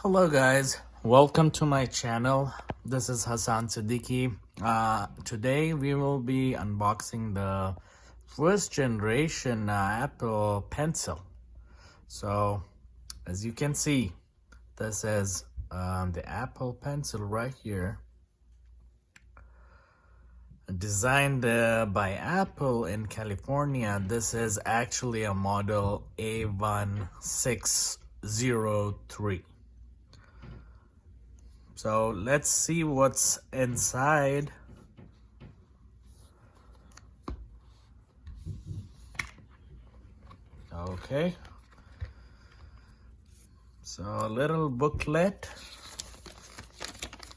Hello guys, welcome to my channel. This is Hassan Siddiqui. Today we will be unboxing the first generation Apple Pencil. So as you can see, this is the Apple Pencil right here, designed by Apple in California. This is actually a model A1603. So let's see what's inside. Okay. So a little booklet.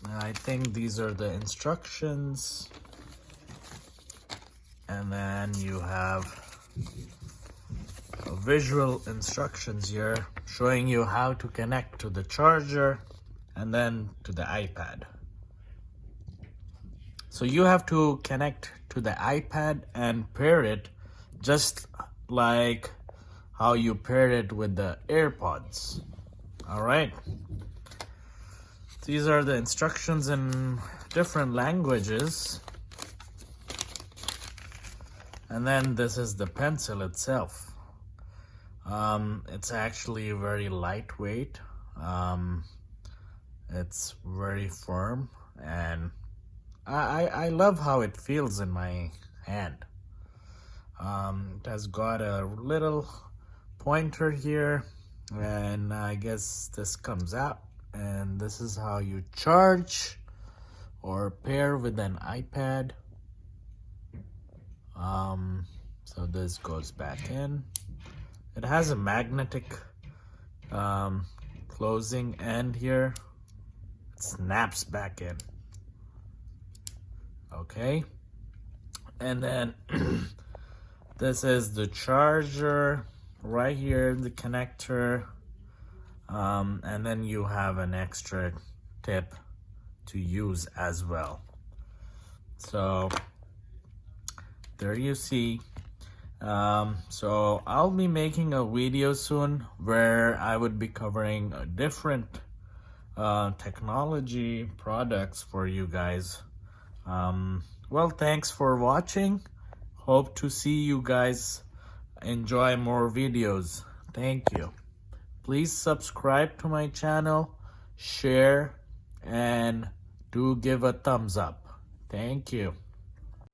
I think these are the instructions. And then you have visual instructions here showing you how to connect to the charger and then to the iPad. So you have to connect to the iPad and pair it just like how you pair it with the AirPods. All right. These are the instructions in different languages. And then this is the pencil itself. It's actually very lightweight. It's very firm, and I love how it feels in my hand. It has got a little pointer here, and I guess this comes out, and this is how you charge or pair with an iPad. So this goes back in. It has a magnetic closing end here. It snaps back in. Okay. And then this is the charger right here, the connector. And then you have an extra tip to use as well. So there you see. So I'll be making a video soon where I would be covering different technology products for you guys. Well, thanks for watching. Hope to see you guys enjoy more videos. Thank you. Please subscribe to my channel, share, and do give a thumbs up. Thank you.